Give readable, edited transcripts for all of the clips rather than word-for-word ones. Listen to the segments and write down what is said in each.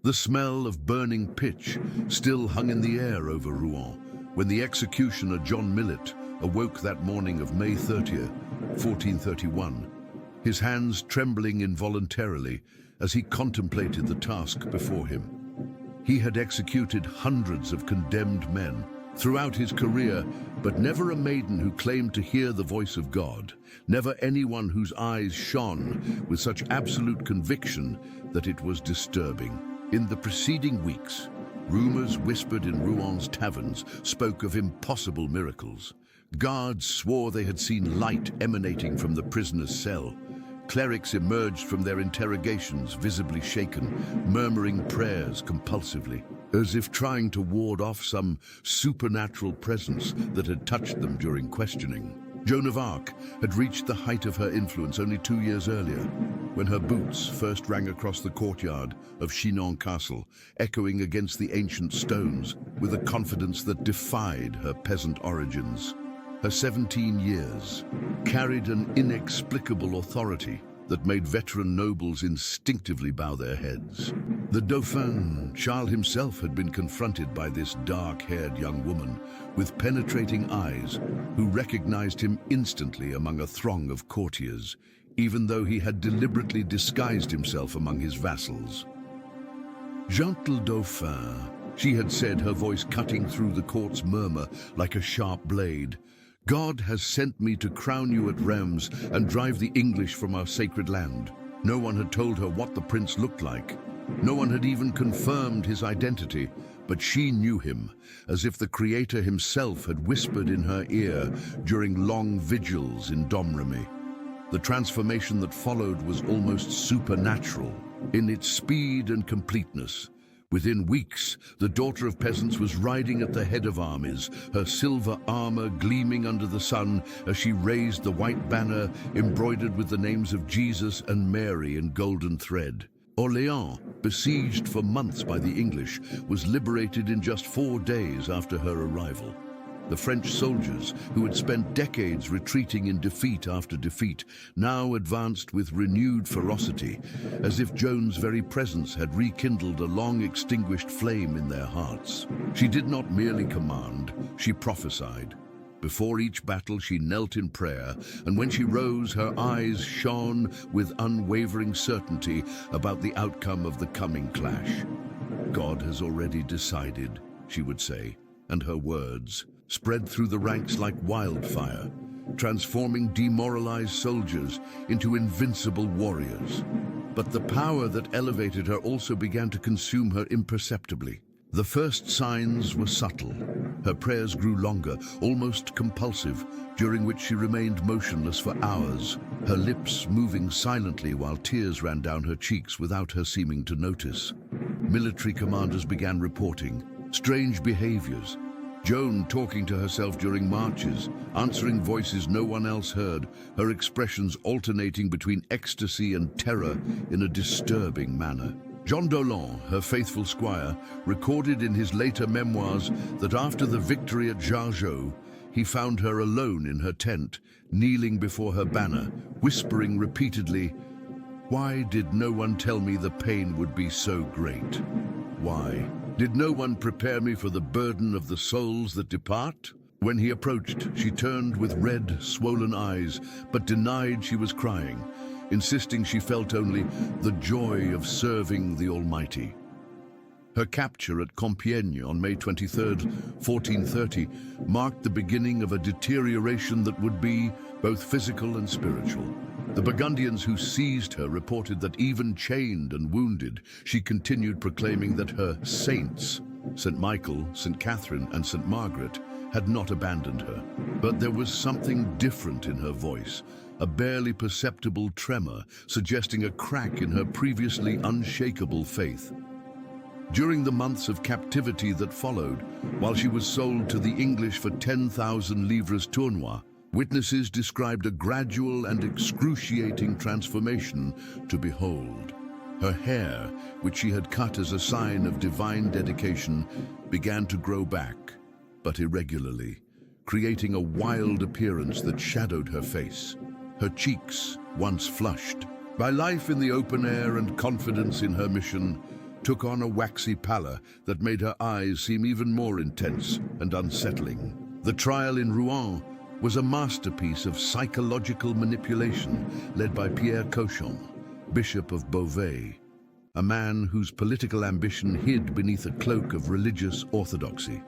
The smell of burning pitch still hung in the air over Rouen when the executioner John Millet awoke that morning of May 30th, 1431, his hands trembling involuntarily as he contemplated the task before him. He had executed hundreds of condemned men throughout his career, but never a maiden who claimed to hear the voice of God, never anyone whose eyes shone with such absolute conviction that it was disturbing. In the preceding weeks, rumors whispered in Rouen taverns spoke of impossible miracles. Guards swore they had seen light emanating from the prisoner's cell. Clerics emerged from their interrogations visibly shaken, murmuring prayers compulsively, as if trying to ward off some supernatural presence that had touched them during questioning. Joan of Arc had reached the height of her influence only 2 years earlier, when her boots first rang across the courtyard of Chinon Castle, echoing against the ancient stones with a confidence that defied her peasant origins. Her 17 years carried an inexplicable authority that made veteran nobles instinctively bow their heads. The Dauphin, Charles himself, had been confronted by this dark-haired young woman with penetrating eyes who recognized him instantly among a throng of courtiers, even though he had deliberately disguised himself among his vassals. Gentle Dauphin, she had said, her voice cutting through the court's murmur like a sharp blade. God has sent me to crown you at Reims and drive the English from our sacred land. No one had told her what the prince looked like. No one had even confirmed his identity, but she knew him, as if the Creator himself had whispered in her ear during long vigils in Domremy. The transformation that followed was almost supernatural in its speed and completeness. Within weeks, the daughter of peasants was riding at the head of armies, her silver armor gleaming under the sun as she raised the white banner embroidered with the names of Jesus and Mary in golden thread. Orléans, besieged for months by the English, was liberated in just 4 days after her arrival. The French soldiers, who had spent decades retreating in defeat after defeat, now advanced with renewed ferocity, as if Joan's very presence had rekindled a long-extinguished flame in their hearts. She did not merely command, she prophesied. Before each battle she knelt in prayer, and when she rose, her eyes shone with unwavering certainty about the outcome of the coming clash. God has already decided, she would say, and her words spread through the ranks like wildfire, transforming demoralized soldiers into invincible warriors. But the power that elevated her also began to consume her imperceptibly. The first signs were subtle. Her prayers grew longer, almost compulsive, during which she remained motionless for hours, her lips moving silently while tears ran down her cheeks without her seeming to notice. Military commanders began reporting strange behaviors. Joan talking to herself during marches, answering voices no one else heard, her expressions alternating between ecstasy and terror in a disturbing manner. John Dolan, her faithful squire, recorded in his later memoirs that after the victory at Jargeau, he found her alone in her tent, kneeling before her banner, whispering repeatedly, "Why did no one tell me the pain would be so great? Why did no one prepare me for the burden of the souls that depart?" When he approached, she turned with red, swollen eyes, but denied she was crying, insisting she felt only the joy of serving the Almighty. Her capture at Compiègne on May 23, 1430, marked the beginning of a deterioration that would be both physical and spiritual. The Burgundians who seized her reported that even chained and wounded, she continued proclaiming that her saints, St. Michael, St. Catherine, and St. Margaret, had not abandoned her. But there was something different in her voice, a barely perceptible tremor suggesting a crack in her previously unshakable faith. During the months of captivity that followed, while she was sold to the English for 10,000 livres tournois, witnesses described a gradual and excruciating transformation to behold. Her hair, which she had cut as a sign of divine dedication, began to grow back, but irregularly, creating a wild appearance that shadowed her face. Her cheeks, once flushed by life in the open air and confidence in her mission, took on a waxy pallor that made her eyes seem even more intense and unsettling. The trial in Rouen was a masterpiece of psychological manipulation led by Pierre Cochon, Bishop of Beauvais, a man whose political ambition hid beneath a cloak of religious orthodoxy.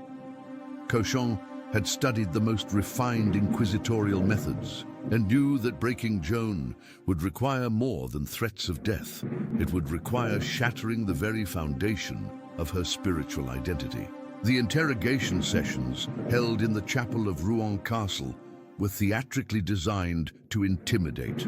Cochon had studied the most refined inquisitorial methods and knew that breaking Joan would require more than threats of death. It would require shattering the very foundation of her spiritual identity. The interrogation sessions held in the chapel of Rouen Castle were theatrically designed to intimidate.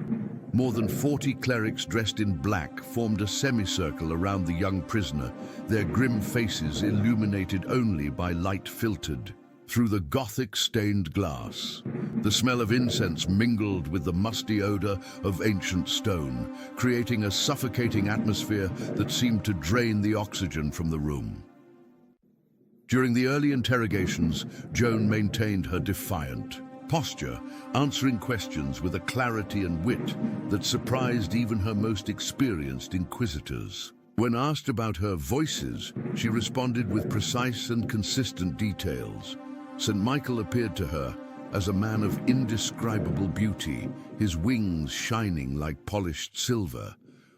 More than 40 clerics dressed in black formed a semicircle around the young prisoner, their grim faces illuminated only by light filtered through the Gothic stained glass. The smell of incense mingled with the musty odor of ancient stone, creating a suffocating atmosphere that seemed to drain the oxygen from the room. During the early interrogations, Joan maintained her defiant posture, answering questions with a clarity and wit that surprised even her most experienced inquisitors. When asked about her voices, she responded with precise and consistent details. St. Michael appeared to her as a man of indescribable beauty, his wings shining like polished silver,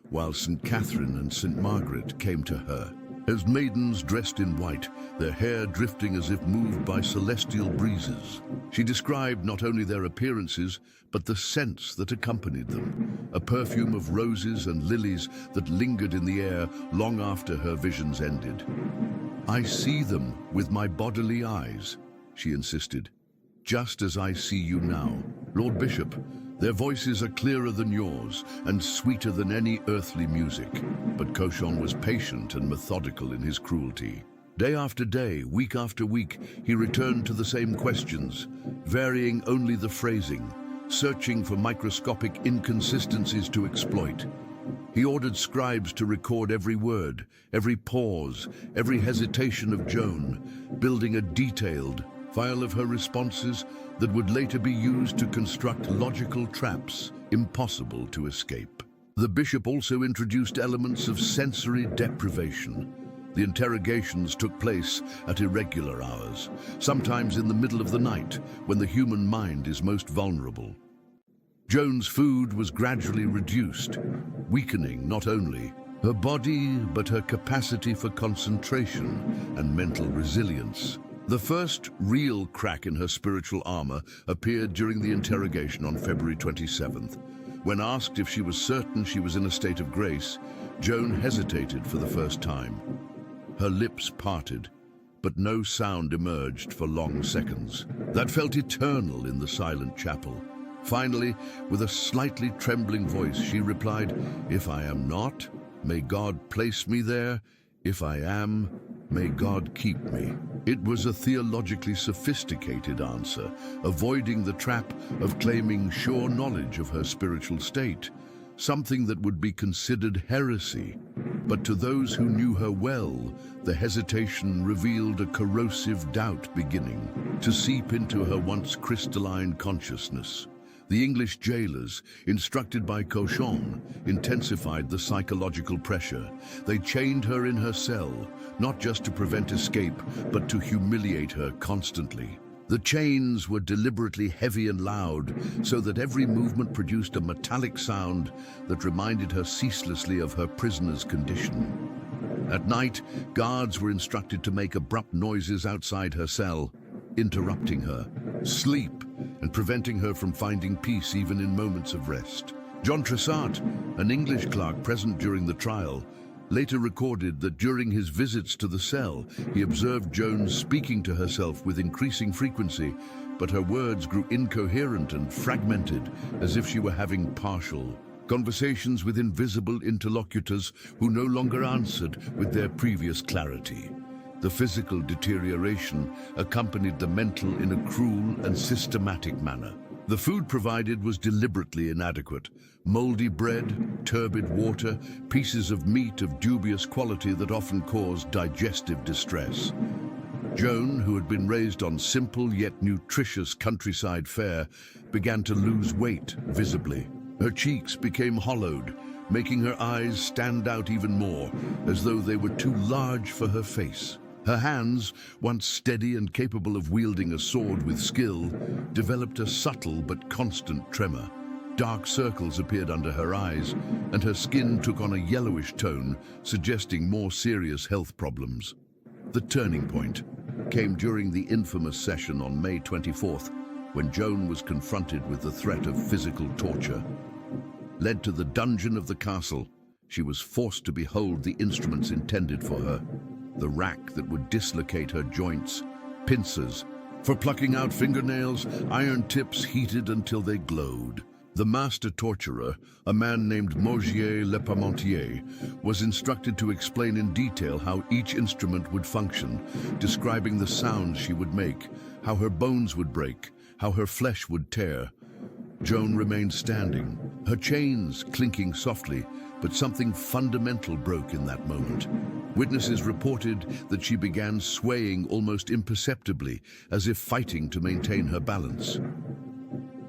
while St. Catherine and St. Margaret came to her as maidens dressed in white, their hair drifting as if moved by celestial breezes. She described not only their appearances, but the scents that accompanied them, a perfume of roses and lilies that lingered in the air long after her visions ended. "I see them with my bodily eyes," she insisted, "just as I see you now. Lord Bishop, their voices are clearer than yours and sweeter than any earthly music." But Cochon was patient and methodical in his cruelty. Day after day, week after week, he returned to the same questions, varying only the phrasing, searching for microscopic inconsistencies to exploit. He ordered scribes to record every word, every pause, every hesitation of Joan, building a detailed file of her responses that would later be used to construct logical traps impossible to escape. The bishop also introduced elements of sensory deprivation. The interrogations took place at irregular hours, sometimes in the middle of the night, when the human mind is most vulnerable. Joan's food was gradually reduced, weakening not only her body, but her capacity for concentration and mental resilience. The first real crack in her spiritual armor appeared during the interrogation on February 27th. When asked if she was certain she was in a state of grace, Joan hesitated for the first time. Her lips parted, but no sound emerged for long seconds. That felt eternal in the silent chapel. Finally, with a slightly trembling voice, she replied, "If I am not, may God place me there. If I am, may God keep me." It was a theologically sophisticated answer, avoiding the trap of claiming sure knowledge of her spiritual state, something that would be considered heresy. But to those who knew her well, the hesitation revealed a corrosive doubt beginning to seep into her once crystalline consciousness. The English jailers, instructed by Cochon, intensified the psychological pressure. They chained her in her cell, not just to prevent escape, but to humiliate her constantly. The chains were deliberately heavy and loud, so that every movement produced a metallic sound that reminded her ceaselessly of her prisoner's condition. At night, guards were instructed to make abrupt noises outside her cell, interrupting her sleep and preventing her from finding peace even in moments of rest. John Tressart, an English clerk present during the trial, later recorded that during his visits to the cell, he observed Joan speaking to herself with increasing frequency, but her words grew incoherent and fragmented, as if she were having partial conversations with invisible interlocutors who no longer answered with their previous clarity. The physical deterioration accompanied the mental in a cruel and systematic manner. The food provided was deliberately inadequate. Moldy bread, turbid water, pieces of meat of dubious quality that often caused digestive distress. Joan, who had been raised on simple yet nutritious countryside fare, began to lose weight visibly. Her cheeks became hollowed, making her eyes stand out even more, as though they were too large for her face. Her hands, once steady and capable of wielding a sword with skill, developed a subtle but constant tremor. Dark circles appeared under her eyes, and her skin took on a yellowish tone, suggesting more serious health problems. The turning point came during the infamous session on May 24th, when Joan was confronted with the threat of physical torture. Led to the dungeon of the castle, she was forced to behold the instruments intended for her. The rack that would dislocate her joints, pincers for plucking out fingernails, iron tips heated until they glowed. The master torturer, a man named Maugier Leparmentier, was instructed to explain in detail how each instrument would function, describing the sounds she would make, how her bones would break, how her flesh would tear. Joan remained standing, her chains clinking softly, but something fundamental broke in that moment. Witnesses reported that she began swaying almost imperceptibly, as if fighting to maintain her balance.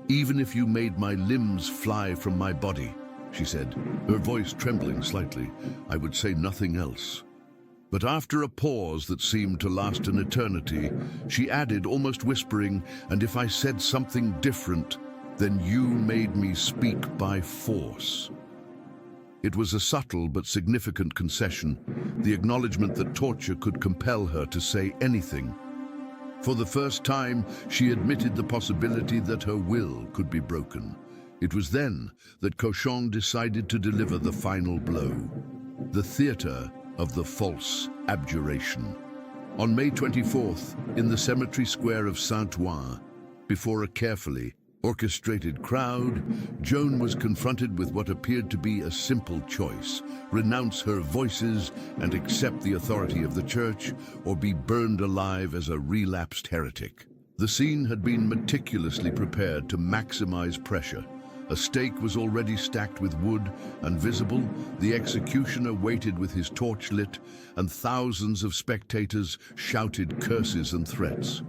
"Even if you made my limbs fly from my body," she said, her voice trembling slightly, "I would say nothing else." But after a pause that seemed to last an eternity, she added, almost whispering, "And if I said something different, then you made me speak by force." It was a subtle but significant concession, the acknowledgement that torture could compel her to say anything. For the first time, she admitted the possibility that her will could be broken. It was then that Cochon decided to deliver the final blow, the theater of the false abjuration. On May 24th, in the cemetery square of Saint-Ouen, before a carefully orchestrated crowd, Joan was confronted with what appeared to be a simple choice: renounce her voices and accept the authority of the church, or be burned alive as a relapsed heretic. The scene had been meticulously prepared to maximize pressure. A stake was already stacked with wood, and visible, the executioner waited with his torch lit, and thousands of spectators shouted curses and threats.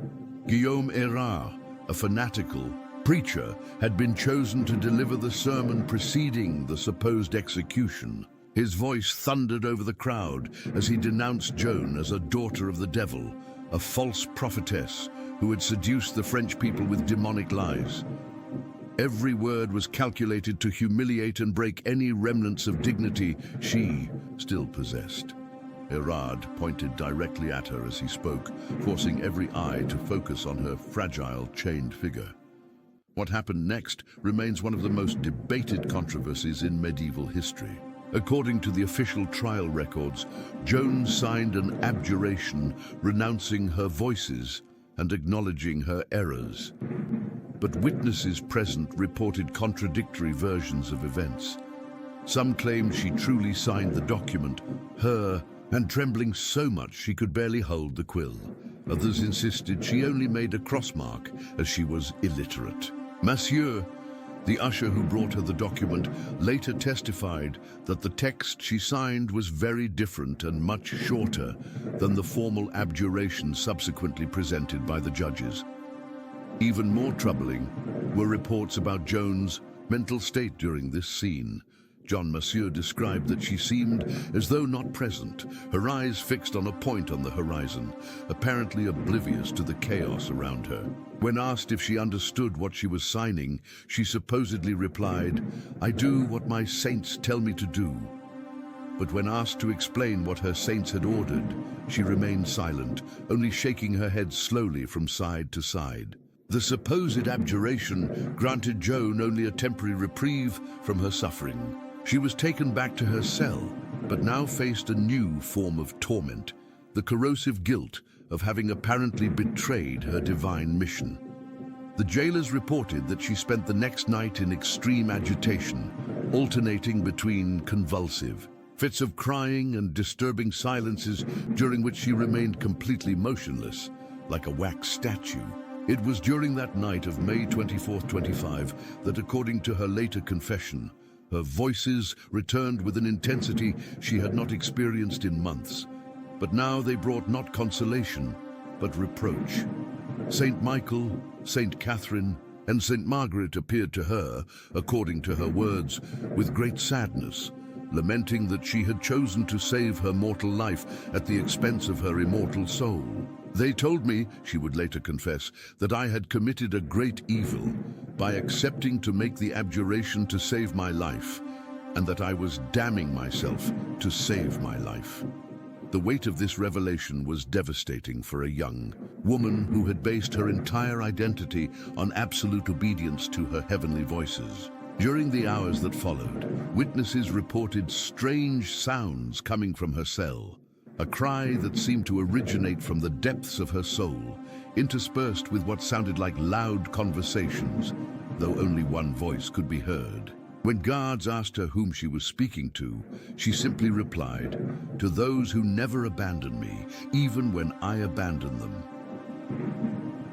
Guillaume Erard, a fanatical preacher, had been chosen to deliver the sermon preceding the supposed execution. His voice thundered over the crowd as he denounced Joan as a daughter of the devil, a false prophetess who had seduced the French people with demonic lies. Every word was calculated to humiliate and break any remnants of dignity she still possessed. Erard pointed directly at her as he spoke, forcing every eye to focus on her fragile, chained figure. What happened next remains one of the most debated controversies in medieval history. According to the official trial records, Joan signed an abjuration renouncing her voices and acknowledging her errors. But witnesses present reported contradictory versions of events. Some claimed she truly signed the document, and trembling so much she could barely hold the quill. Others insisted she only made a crossmark as she was illiterate. Monsieur, the usher who brought her the document, later testified that the text she signed was very different and much shorter than the formal abjuration subsequently presented by the judges. Even more troubling were reports about Joan's mental state during this scene. John Monsieur described that she seemed as though not present, her eyes fixed on a point on the horizon, apparently oblivious to the chaos around her. When asked if she understood what she was signing, she supposedly replied, "I do what my saints tell me to do." But when asked to explain what her saints had ordered, she remained silent, only shaking her head slowly from side to side. The supposed abjuration granted Joan only a temporary reprieve from her suffering. She was taken back to her cell, but now faced a new form of torment, the corrosive guilt of having apparently betrayed her divine mission. The jailers reported that she spent the next night in extreme agitation, alternating between convulsive fits of crying and disturbing silences during which she remained completely motionless, like a wax statue. It was during that night of May 24, 25, that, according to her later confession, her voices returned with an intensity she had not experienced in months. But now they brought not consolation, but reproach. Saint Michael, Saint Catherine, and Saint Margaret appeared to her, according to her words, with great sadness, lamenting that she had chosen to save her mortal life at the expense of her immortal soul. They told me, she would later confess, that I had committed a great evil by accepting to make the abjuration to save my life, and that I was damning myself to save my life. The weight of this revelation was devastating for a young woman who had based her entire identity on absolute obedience to her heavenly voices. During the hours that followed, witnesses reported strange sounds coming from her cell, a cry that seemed to originate from the depths of her soul, interspersed with what sounded like loud conversations, though only one voice could be heard. When guards asked her whom she was speaking to, she simply replied, "To those who never abandon me, even when I abandon them."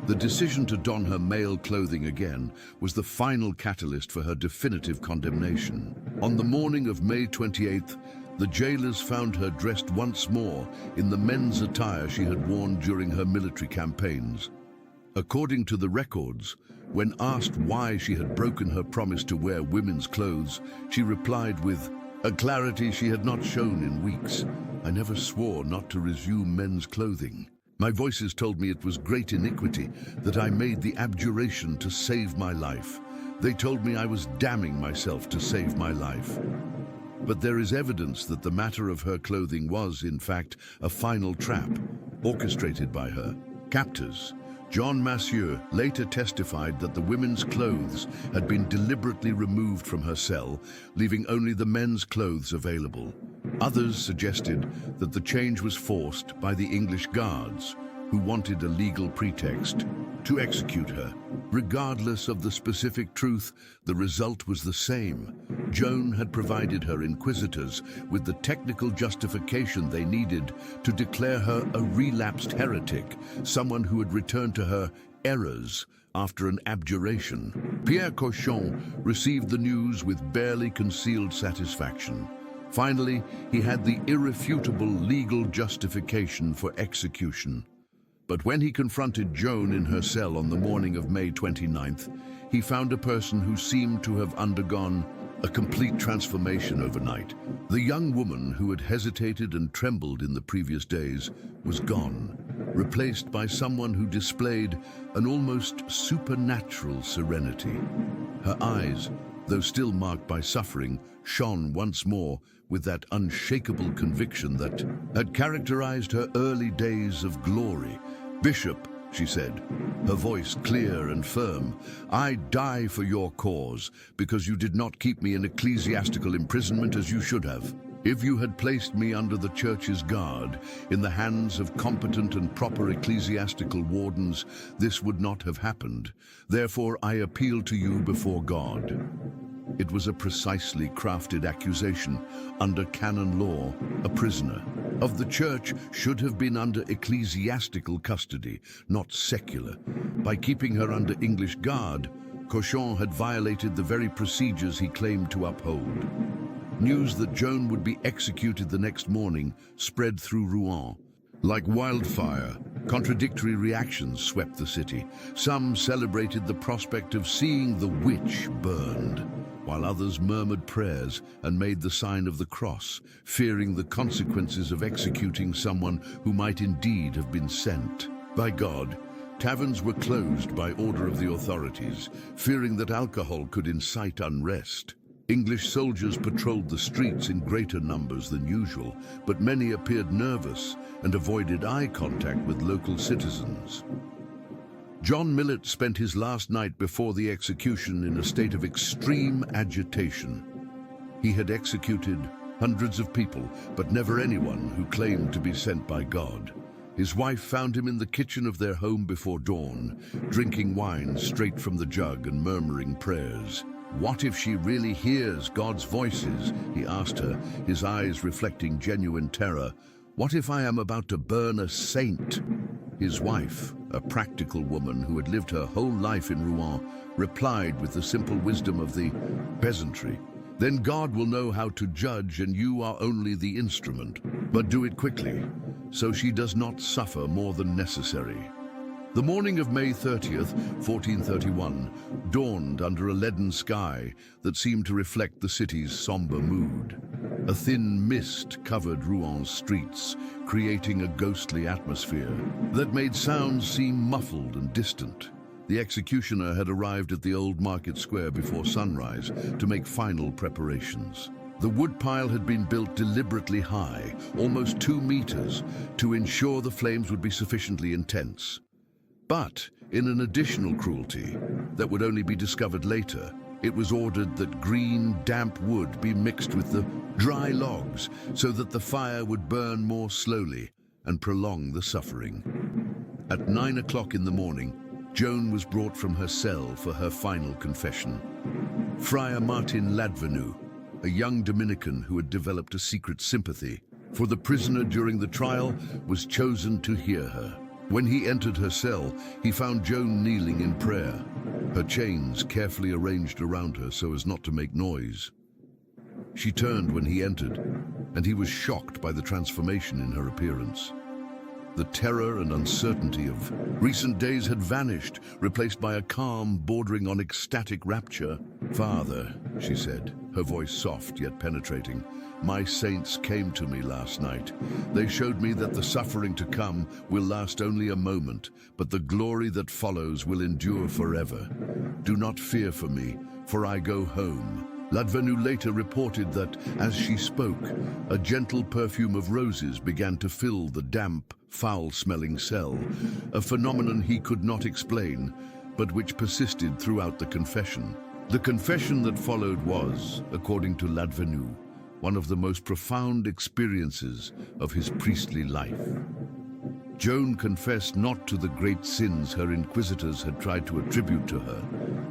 The decision to don her male clothing again was the final catalyst for her definitive condemnation. On the morning of May 28th, the jailers found her dressed once more in the men's attire she had worn during her military campaigns. According to the records, when asked why she had broken her promise to wear women's clothes, she replied with a clarity she had not shown in weeks, "I never swore not to resume men's clothing. My voices told me it was great iniquity, that I made the abjuration to save my life. They told me I was damning myself to save my life." But there is evidence that the matter of her clothing was, in fact, a final trap, orchestrated by her captors. John Massieu later testified that the women's clothes had been deliberately removed from her cell, leaving only the men's clothes available. Others suggested that the change was forced by the English guards, who wanted a legal pretext to execute her. Regardless of the specific truth, the result was the same. Joan had provided her inquisitors with the technical justification they needed to declare her a relapsed heretic, someone who had returned to her errors after an abjuration. Pierre Cochon received the news with barely concealed satisfaction. Finally, he had the irrefutable legal justification for execution. But when he confronted Joan in her cell on the morning of May 29th, he found a person who seemed to have undergone a complete transformation overnight. The young woman who had hesitated and trembled in the previous days was gone, replaced by someone who displayed an almost supernatural serenity. Her eyes, though still marked by suffering, shone once more with that unshakable conviction that had characterized her early days of glory. "Bishop," she said, her voice clear and firm, "I die for your cause, because you did not keep me in ecclesiastical imprisonment as you should have. If you had placed me under the church's guard, in the hands of competent and proper ecclesiastical wardens, this would not have happened. Therefore, I appeal to you before God." It was a precisely crafted accusation. Under canon law, a prisoner of the church should have been under ecclesiastical custody, not secular. By keeping her under English guard, Cochon had violated the very procedures he claimed to uphold. News that Joan would be executed the next morning spread through Rouen. Like wildfire, contradictory reactions swept the city. Some celebrated the prospect of seeing the witch burned, while others murmured prayers and made the sign of the cross, fearing the consequences of executing someone who might indeed have been sent by God. Taverns were closed by order of the authorities, fearing that alcohol could incite unrest. English soldiers patrolled the streets in greater numbers than usual, but many appeared nervous and avoided eye contact with local citizens. John Millet spent his last night before the execution in a state of extreme agitation. He had executed hundreds of people, but never anyone who claimed to be sent by God. His wife found him in the kitchen of their home before dawn, drinking wine straight from the jug and murmuring prayers. "What if she really hears God's voices?" he asked her, his eyes reflecting genuine terror. "What if I am about to burn a saint?" His wife, a practical woman who had lived her whole life in Rouen, replied with the simple wisdom of the peasantry. "Then God will know how to judge, and you are only the instrument. But do it quickly, so she does not suffer more than necessary." The morning of May 30th, 1431, dawned under a leaden sky that seemed to reflect the city's somber mood. A thin mist covered Rouen streets, creating a ghostly atmosphere that made sounds seem muffled and distant. The executioner had arrived at the old market square before sunrise to make final preparations. The woodpile had been built deliberately high, almost 2 meters, to ensure the flames would be sufficiently intense. But, in an additional cruelty that would only be discovered later, it was ordered that green, damp wood be mixed with the dry logs so that the fire would burn more slowly and prolong the suffering. At 9 o'clock in the morning, Joan was brought from her cell for her final confession. Friar Martin Ladvenu, a young Dominican who had developed a secret sympathy for the prisoner during the trial, was chosen to hear her. When he entered her cell, he found Joan kneeling in prayer, her chains carefully arranged around her so as not to make noise. She turned when he entered, and he was shocked by the transformation in her appearance. The terror and uncertainty of recent days had vanished, replaced by a calm bordering on ecstatic rapture. "Father," she said, her voice soft yet penetrating, "my saints came to me last night. They showed me that the suffering to come will last only a moment, but the glory that follows will endure forever. Do not fear for me, for I go home." Ladvenu later reported that, as she spoke, a gentle perfume of roses began to fill the damp, foul-smelling cell, a phenomenon he could not explain, but which persisted throughout the confession. The confession that followed was, according to Ladvenu, one of the most profound experiences of his priestly life. Joan confessed not to the great sins her inquisitors had tried to attribute to her,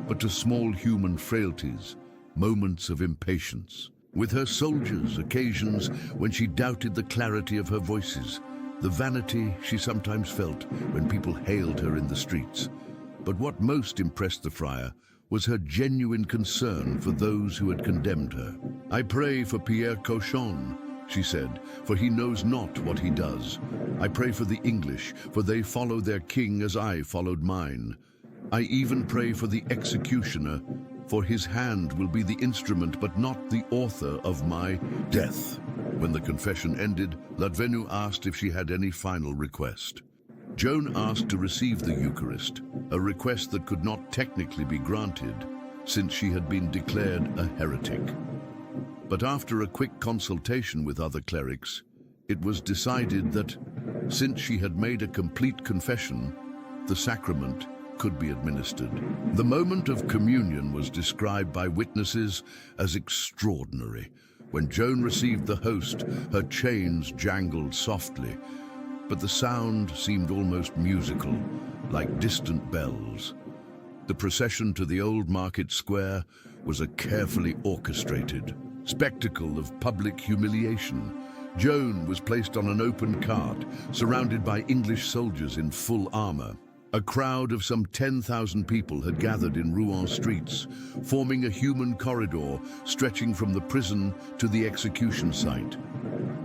but to small human frailties, moments of impatience. With her soldiers, occasions when she doubted the clarity of her voices, the vanity she sometimes felt when people hailed her in the streets. But what most impressed the friar was her genuine concern for those who had condemned her. "I pray for Pierre Cochon," she said, "for he knows not what he does. I pray for the English, for they follow their king as I followed mine. I even pray for the executioner, for his hand will be the instrument but not the author of my death." When the confession ended, Ladvenu asked if she had any final request. Joan asked to receive the Eucharist, a request that could not technically be granted, since she had been declared a heretic. But after a quick consultation with other clerics, it was decided that, since she had made a complete confession, the sacrament could be administered. The moment of communion was described by witnesses as extraordinary. When Joan received the host, her chains jangled softly, but the sound seemed almost musical, like distant bells. The procession to the old market square was a carefully orchestrated spectacle of public humiliation. Joan was placed on an open cart, surrounded by English soldiers in full armor. A crowd of some 10,000 people had gathered in Rouen streets, forming a human corridor stretching from the prison to the execution site.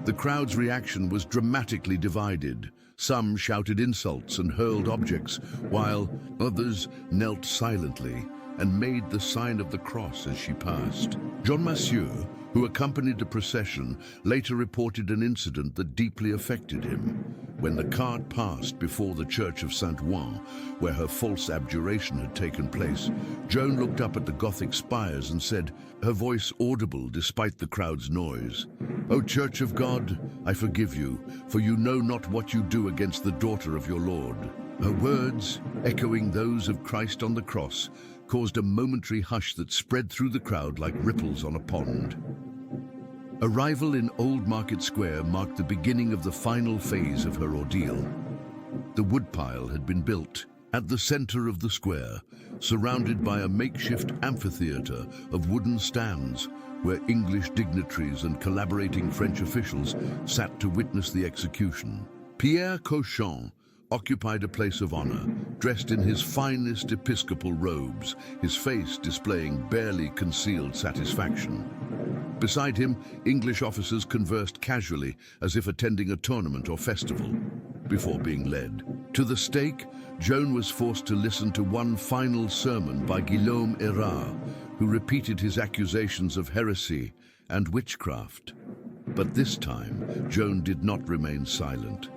The crowd's reaction was dramatically divided. Some shouted insults and hurled objects, while others knelt silently and made the sign of the cross as she passed. Jean Massieu, who accompanied the procession, later reported an incident that deeply affected him. When the cart passed before the church of Saint-Ouen, where her false abjuration had taken place, Joan looked up at the Gothic spires and said, her voice audible despite the crowd's noise, "O Church of God, I forgive you, for you know not what you do against the daughter of your Lord." Her words, echoing those of Christ on the cross, caused a momentary hush that spread through the crowd like ripples on a pond. Arrival in Old Market Square marked the beginning of the final phase of her ordeal. The woodpile had been built at the center of the square, surrounded by a makeshift amphitheater of wooden stands where English dignitaries and collaborating French officials sat to witness the execution. Pierre Cochon occupied a place of honor, dressed in his finest episcopal robes, his face displaying barely concealed satisfaction. Beside him, English officers conversed casually, as if attending a tournament or festival, before being led. To the stake, Joan was forced to listen to one final sermon by Guillaume Erard, who repeated his accusations of heresy and witchcraft. But this time, Joan did not remain silent.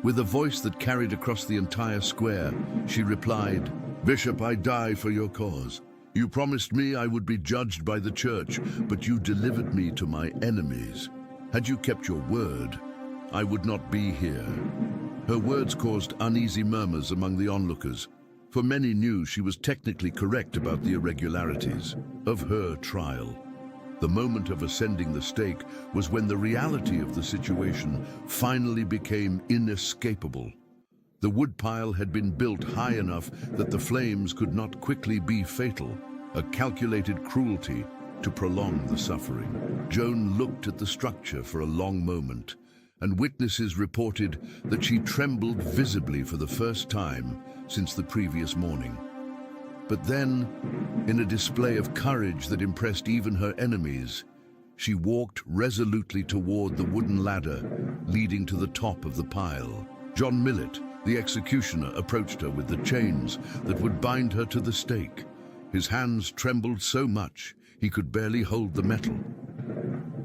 With a voice that carried across the entire square, she replied, "Bishop, I die for your cause. You promised me I would be judged by the church, but you delivered me to my enemies. Had you kept your word, I would not be here." Her words caused uneasy murmurs among the onlookers, for many knew she was technically correct about the irregularities of her trial. The moment of ascending the stake was when the reality of the situation finally became inescapable. The woodpile had been built high enough that the flames could not quickly be fatal, a calculated cruelty to prolong the suffering. Joan looked at the structure for a long moment, and witnesses reported that she trembled visibly for the first time since the previous morning. But then, in a display of courage that impressed even her enemies, she walked resolutely toward the wooden ladder leading to the top of the pile. John Millet, the executioner, approached her with the chains that would bind her to the stake. His hands trembled so much he could barely hold the metal.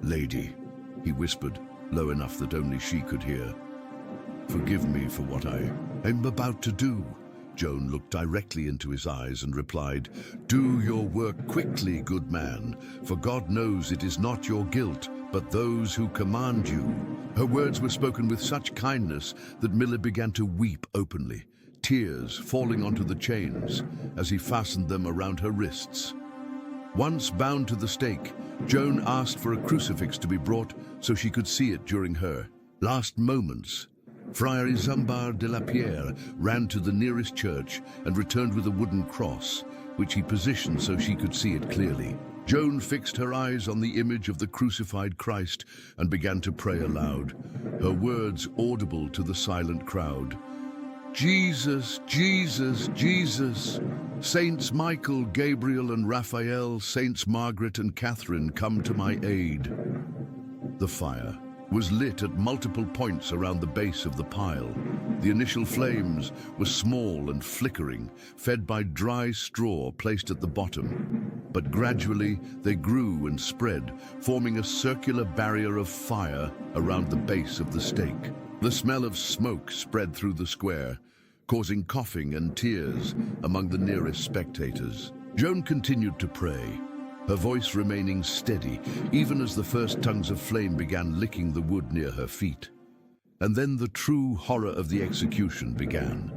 "Lady," he whispered, low enough that only she could hear, "forgive me for what I am about to do." Joan looked directly into his eyes and replied, "Do your work quickly, good man, for God knows it is not your guilt, but those who command you." Her words were spoken with such kindness that Miller began to weep openly, tears falling onto the chains as he fastened them around her wrists. Once bound to the stake, Joan asked for a crucifix to be brought so she could see it during her last moments. Friar Isambard de la Pierre ran to the nearest church and returned with a wooden cross, which he positioned so she could see it clearly. Joan fixed her eyes on the image of the crucified Christ and began to pray aloud, her words audible to the silent crowd. "Jesus, Jesus, Jesus, Saints Michael, Gabriel, and Raphael, Saints Margaret and Catherine, come to my aid." The fire was lit at multiple points around the base of the pile. The initial flames were small and flickering, fed by dry straw placed at the bottom. But gradually they grew and spread, forming a circular barrier of fire around the base of the stake. The smell of smoke spread through the square, causing coughing and tears among the nearest spectators. Joan continued to pray, her voice remaining steady, even as the first tongues of flame began licking the wood near her feet. And then the true horror of the execution began.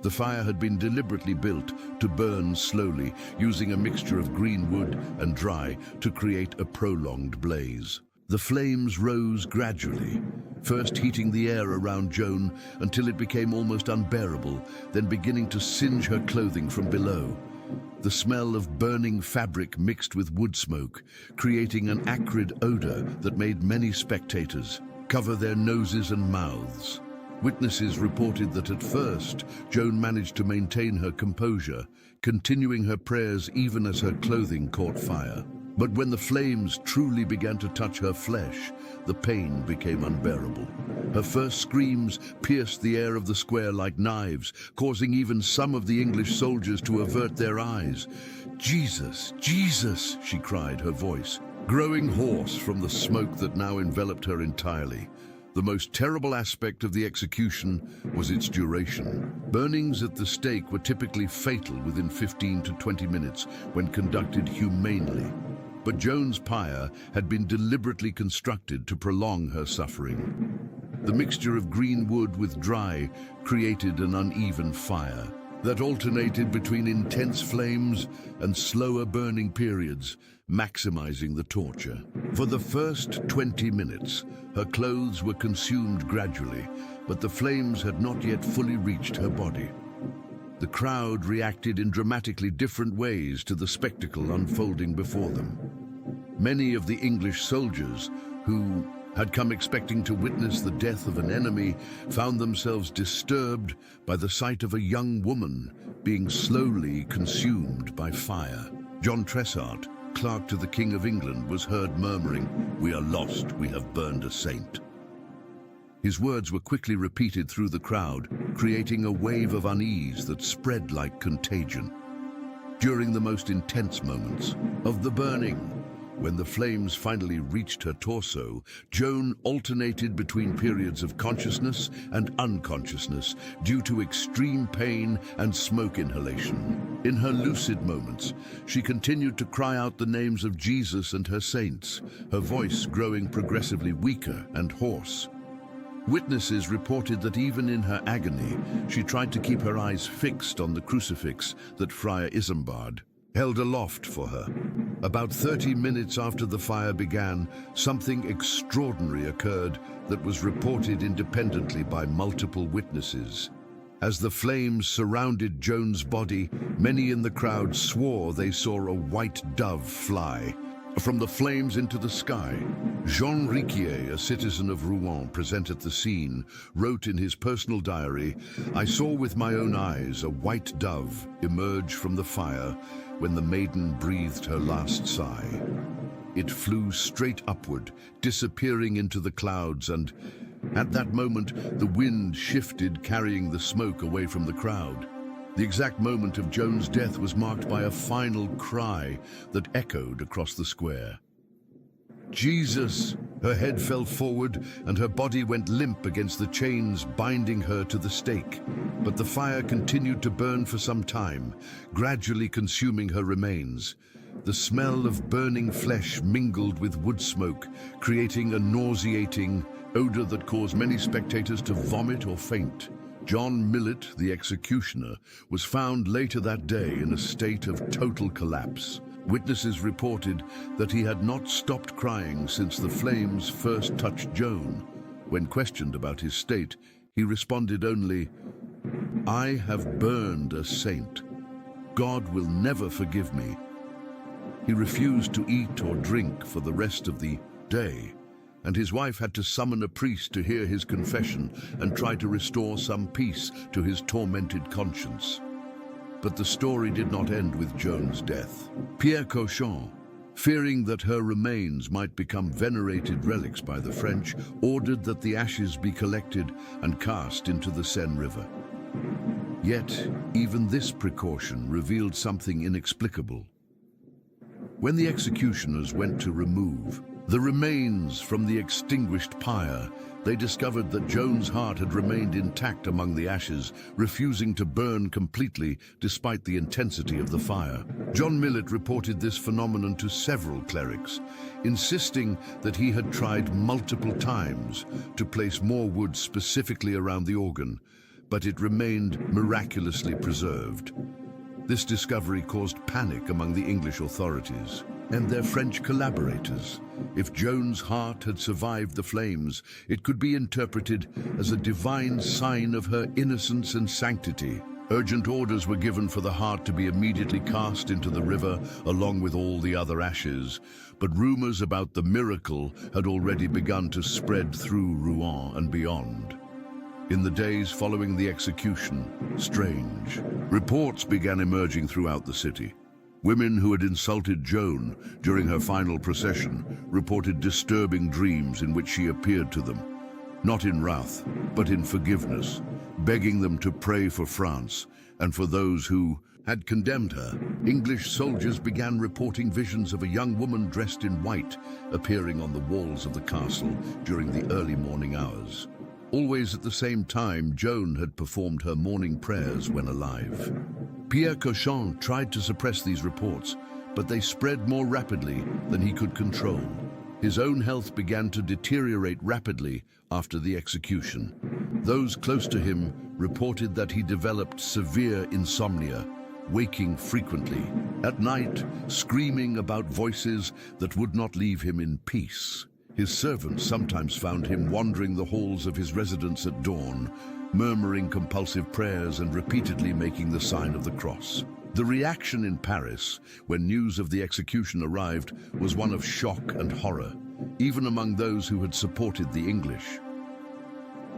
The fire had been deliberately built to burn slowly, using a mixture of green wood and dry to create a prolonged blaze. The flames rose gradually, first heating the air around Joan until it became almost unbearable, then beginning to singe her clothing from below. The smell of burning fabric mixed with wood smoke, creating an acrid odor that made many spectators cover their noses and mouths. Witnesses reported that at first, Joan managed to maintain her composure, continuing her prayers even as her clothing caught fire. But when the flames truly began to touch her flesh, the pain became unbearable. Her first screams pierced the air of the square like knives, causing even some of the English soldiers to avert their eyes. "Jesus, Jesus," she cried, her voice growing hoarse from the smoke that now enveloped her entirely. The most terrible aspect of the execution was its duration. Burnings at the stake were typically fatal within 15 to 20 minutes when conducted humanely. But Joan's pyre had been deliberately constructed to prolong her suffering. The mixture of green wood with dry created an uneven fire that alternated between intense flames and slower burning periods, maximizing the torture. For the first 20 minutes, her clothes were consumed gradually, but the flames had not yet fully reached her body. The crowd reacted in dramatically different ways to the spectacle unfolding before them. Many of the English soldiers, who had come expecting to witness the death of an enemy, found themselves disturbed by the sight of a young woman being slowly consumed by fire. John Tressart, clerk to the King of England, was heard murmuring, "We are lost, we have burned a saint." His words were quickly repeated through the crowd, creating a wave of unease that spread like contagion. During the most intense moments of the burning, When the flames finally reached her torso, Joan alternated between periods of consciousness and unconsciousness due to extreme pain and smoke inhalation. In her lucid moments, she continued to cry out the names of Jesus and her saints, her voice growing progressively weaker and hoarse. Witnesses reported that even in her agony, she tried to keep her eyes fixed on the crucifix that Friar Isambard held aloft for her. About 30 minutes after the fire began, something extraordinary occurred that was reported independently by multiple witnesses. As the flames surrounded Joan's body, many in the crowd swore they saw a white dove fly from the flames into the sky. Jean Riquier, a citizen of Rouen present at the scene, wrote in his personal diary, "I saw with my own eyes a white dove emerge from the fire when the maiden breathed her last sigh. It flew straight upward, disappearing into the clouds, and at that moment the wind shifted, carrying the smoke away from the crowd." The exact moment of Joan's death was marked by a final cry that echoed across the square. "Jesus!" Her head fell forward and her body went limp against the chains binding her to the stake. But the fire continued to burn for some time, gradually consuming her remains. The smell of burning flesh mingled with wood smoke, creating a nauseating odor that caused many spectators to vomit or faint. John Millet, the executioner, was found later that day in a state of total collapse. Witnesses reported that he had not stopped crying since the flames first touched Joan. When questioned about his state, he responded only, "I have burned a saint. God will never forgive me." He refused to eat or drink for the rest of the day, and his wife had to summon a priest to hear his confession and try to restore some peace to his tormented conscience. But the story did not end with Joan's death. Pierre Cauchon, fearing that her remains might become venerated relics by the French, ordered that the ashes be collected and cast into the Seine River. Yet, even this precaution revealed something inexplicable. When the executioners went to remove the remains from the extinguished pyre, they discovered that Joan's heart had remained intact among the ashes, refusing to burn completely despite the intensity of the fire. John Millet reported this phenomenon to several clerics, insisting that he had tried multiple times to place more wood specifically around the organ, but it remained miraculously preserved. This discovery caused panic among the English authorities and their French collaborators. If Joan's heart had survived the flames, it could be interpreted as a divine sign of her innocence and sanctity. Urgent orders were given for the heart to be immediately cast into the river along with all the other ashes, but rumors about the miracle had already begun to spread through Rouen and beyond. In the days following the execution, strange reports began emerging throughout the city. Women who had insulted Joan during her final procession reported disturbing dreams in which she appeared to them, not in wrath, but in forgiveness, begging them to pray for France and for those who had condemned her. English soldiers began reporting visions of a young woman dressed in white appearing on the walls of the castle during the early morning hours. Always at the same time, Joan had performed her morning prayers when alive. Pierre Cauchon tried to suppress these reports, but they spread more rapidly than he could control. His own health began to deteriorate rapidly after the execution. Those close to him reported that he developed severe insomnia, waking frequently. At night, screaming about voices that would not leave him in peace. His servants sometimes found him wandering the halls of his residence at dawn, murmuring compulsive prayers and repeatedly making the sign of the cross. The reaction in Paris, when news of the execution arrived, was one of shock and horror, even among those who had supported the English.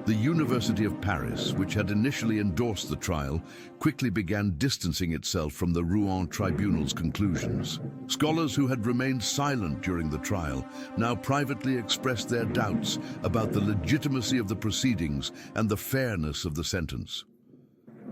The University of Paris, which had initially endorsed the trial, quickly began distancing itself from the Rouen tribunal's conclusions. Scholars who had remained silent during the trial now privately expressed their doubts about the legitimacy of the proceedings and the fairness of the sentence.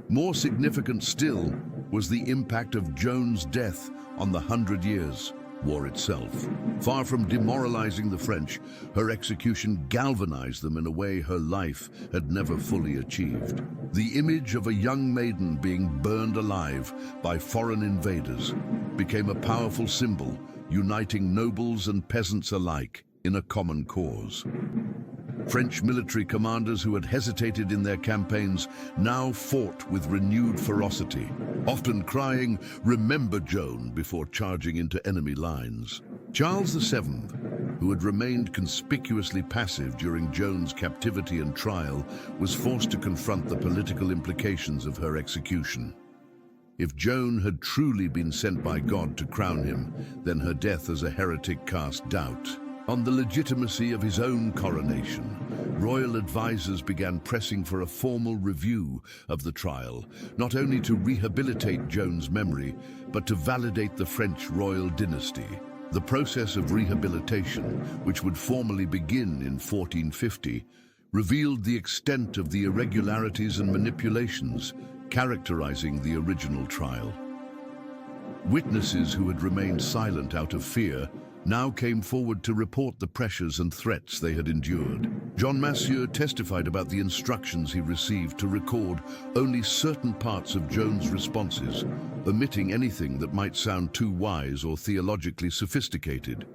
More significant still was the impact of Joan's death on the 100 Years. war itself. Far from demoralizing the French, her execution galvanized them in a way her life had never fully achieved. The image of a young maiden being burned alive by foreign invaders became a powerful symbol, uniting nobles and peasants alike in a common cause. French military commanders who had hesitated in their campaigns now fought with renewed ferocity, often crying, "Remember Joan," before charging into enemy lines. Charles VII, who had remained conspicuously passive during Joan's captivity and trial, was forced to confront the political implications of her execution. If Joan had truly been sent by God to crown him, then her death as a heretic cast doubt on the legitimacy of his own coronation. Royal advisors began pressing for a formal review of the trial, not only to rehabilitate Joan's memory, but to validate the French royal dynasty. The process of rehabilitation, which would formally begin in 1450, revealed the extent of the irregularities and manipulations characterizing the original trial. Witnesses who had remained silent out of fear now came forward to report the pressures and threats they had endured. John Massieu testified about the instructions he received to record only certain parts of Joan's responses, omitting anything that might sound too wise or theologically sophisticated.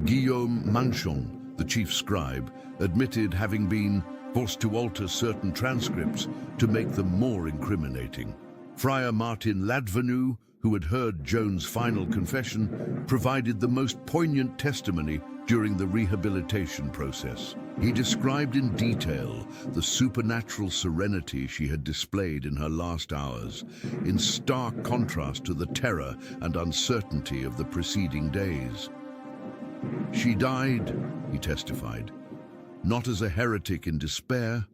Guillaume Manchon, the chief scribe, admitted having been forced to alter certain transcripts to make them more incriminating. Friar Martin Ladvenu, who had heard Joan's final confession, provided the most poignant testimony during the rehabilitation process. He described in detail the supernatural serenity she had displayed in her last hours, in stark contrast to the terror and uncertainty of the preceding days. She died, he testified, not as a heretic in despair,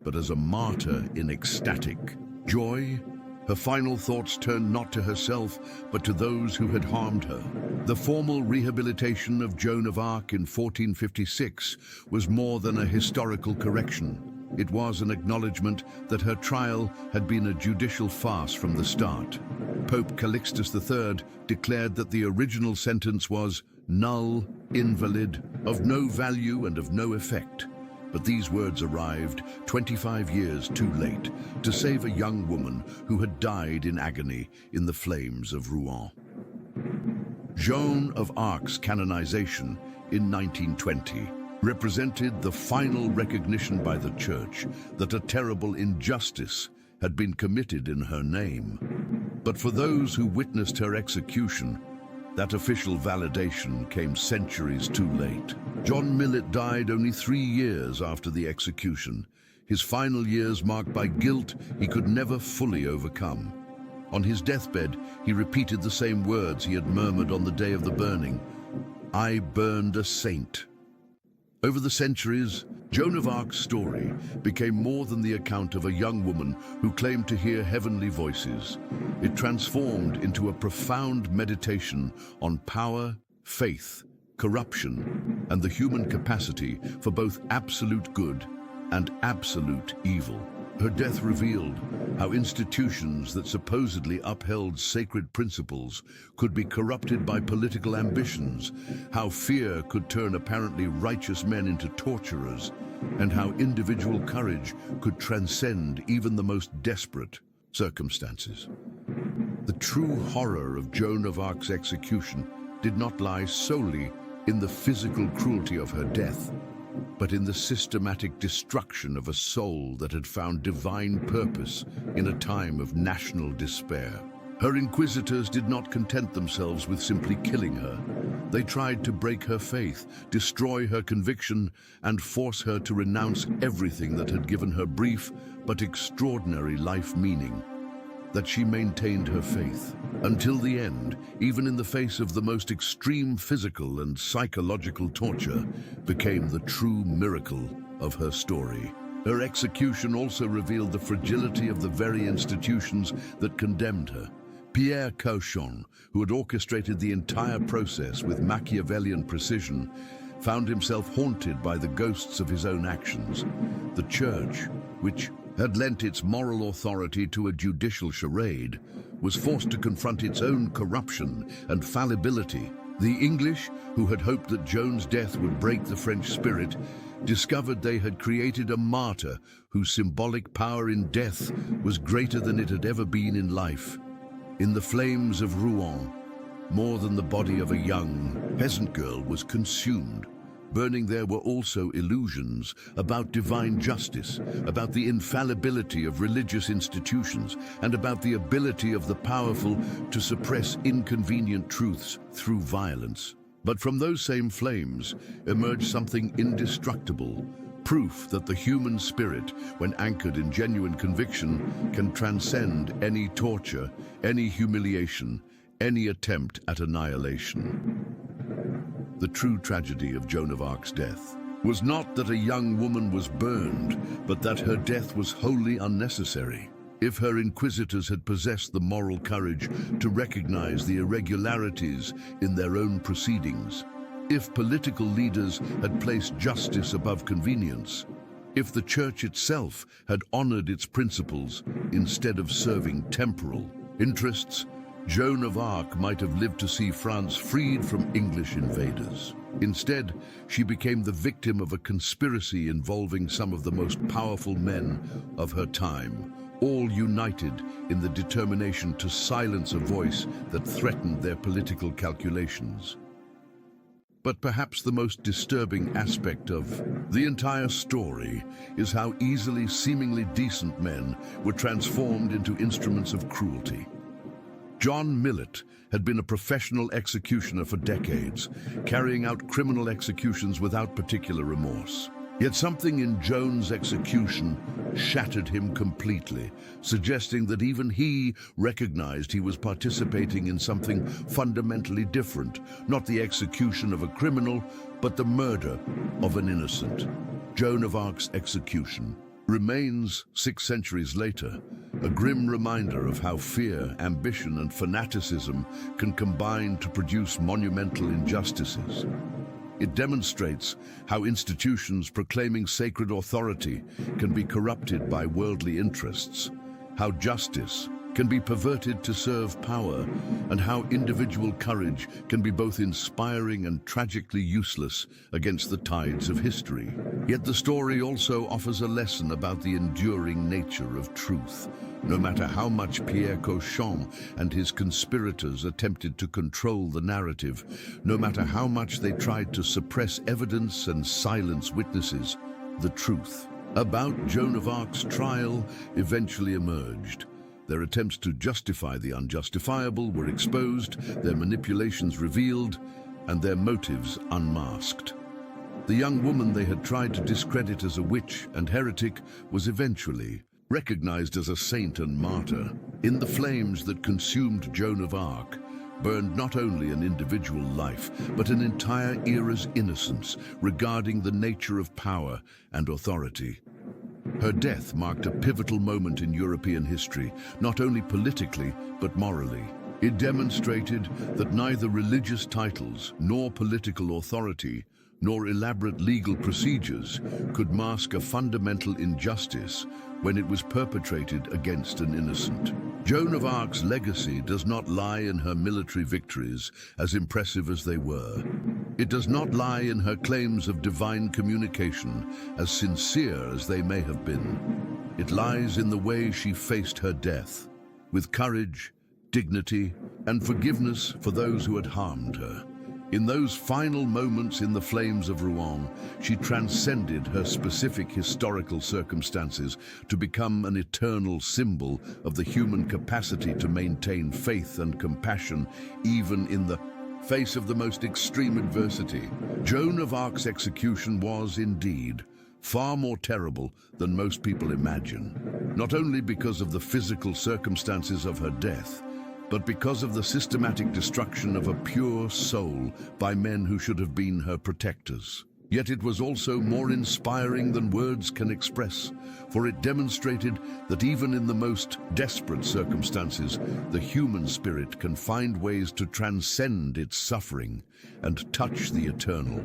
but as a martyr in ecstatic joy. Her final thoughts turned not to herself, but to those who had harmed her. The formal rehabilitation of Joan of Arc in 1456 was more than a historical correction. It was an acknowledgement that her trial had been a judicial farce from the start. Pope Calixtus III declared that the original sentence was null, invalid, of no value and of no effect. But these words arrived 25 years too late to save a young woman who had died in agony in the flames of Rouen. Joan of Arc's canonization in 1920 represented the final recognition by the Church that a terrible injustice had been committed in her name. But for those who witnessed her execution, that official validation came centuries too late. John Millet died only 3 years after the execution, his final years marked by guilt he could never fully overcome. On his deathbed, he repeated the same words he had murmured on the day of the burning: "I burned a saint." Over the centuries, Joan of Arc's story became more than the account of a young woman who claimed to hear heavenly voices. It transformed into a profound meditation on power, faith, corruption, and the human capacity for both absolute good and absolute evil. Her death revealed how institutions that supposedly upheld sacred principles could be corrupted by political ambitions, how fear could turn apparently righteous men into torturers, and how individual courage could transcend even the most desperate circumstances. The true horror of Joan of Arc's execution did not lie solely in the physical cruelty of her death, but in the systematic destruction of a soul that had found divine purpose in a time of national despair. Her inquisitors did not content themselves with simply killing her. They tried to break her faith, destroy her conviction, and force her to renounce everything that had given her brief but extraordinary life meaning. That she maintained her faith until the end, even in the face of the most extreme physical and psychological torture, became the true miracle of her story. Her execution also revealed the fragility of the very institutions that condemned her. Pierre Cauchon, who had orchestrated the entire process with Machiavellian precision, found himself haunted by the ghosts of his own actions. The Church, which had lent its moral authority to a judicial charade, was forced to confront its own corruption and fallibility The English, who had hoped that Joan's death would break the French spirit, discovered they had created a martyr whose symbolic power in death was greater than it had ever been in life. In the flames of Rouen, more than the body of a young peasant girl was consumed. Burning there were also illusions about divine justice, about the infallibility of religious institutions, and about the ability of the powerful to suppress inconvenient truths through violence. But from those same flames emerged something indestructible, proof that the human spirit, when anchored in genuine conviction, can transcend any torture, any humiliation, any attempt at annihilation. The true tragedy of Joan of Arc's death was not that a young woman was burned, but that her death was wholly unnecessary. If her inquisitors had possessed the moral courage to recognize the irregularities in their own proceedings, if political leaders had placed justice above convenience, if the Church itself had honored its principles instead of serving temporal interests, Joan of Arc might have lived to see France freed from English invaders. Instead, she became the victim of a conspiracy involving some of the most powerful men of her time, all united in the determination to silence a voice that threatened their political calculations. But perhaps the most disturbing aspect of the entire story is how easily seemingly decent men were transformed into instruments of cruelty. John Millet had been a professional executioner for decades, carrying out criminal executions without particular remorse. Yet something in Joan's execution shattered him completely, suggesting that even he recognized he was participating in something fundamentally different, not the execution of a criminal, but the murder of an innocent. Joan of Arc's execution remains, 6 centuries later, a grim reminder of how fear, ambition, and fanaticism can combine to produce monumental injustices. It demonstrates how institutions proclaiming sacred authority can be corrupted by worldly interests, how justice can be perverted to serve power, and how individual courage can be both inspiring and tragically useless against the tides of history. Yet the story also offers a lesson about the enduring nature of truth. No matter how much Pierre Cauchon and his conspirators attempted to control the narrative, no matter how much they tried to suppress evidence and silence witnesses, the truth about Joan of Arc's trial eventually emerged. Their attempts to justify the unjustifiable were exposed, their manipulations revealed, and their motives unmasked. The young woman they had tried to discredit as a witch and heretic was eventually recognized as a saint and martyr. In the flames that consumed Joan of Arc burned not only an individual life, but an entire era's innocence regarding the nature of power and authority. Her death marked a pivotal moment in European history, not only politically, but morally. It demonstrated that neither religious titles, nor political authority, nor elaborate legal procedures could mask a fundamental injustice when it was perpetrated against an innocent. Joan of Arc's legacy does not lie in her military victories, as impressive as they were. It does not lie in her claims of divine communication, as sincere as they may have been. It lies in the way she faced her death, with courage, dignity, and forgiveness for those who had harmed her. In those final moments in the flames of Rouen, she transcended her specific historical circumstances to become an eternal symbol of the human capacity to maintain faith and compassion even in the face of the most extreme adversity. Joan of Arc's execution was, indeed, far more terrible than most people imagine, not only because of the physical circumstances of her death, but because of the systematic destruction of a pure soul by men who should have been her protectors. Yet it was also more inspiring than words can express, for it demonstrated that even in the most desperate circumstances, the human spirit can find ways to transcend its suffering and touch the eternal.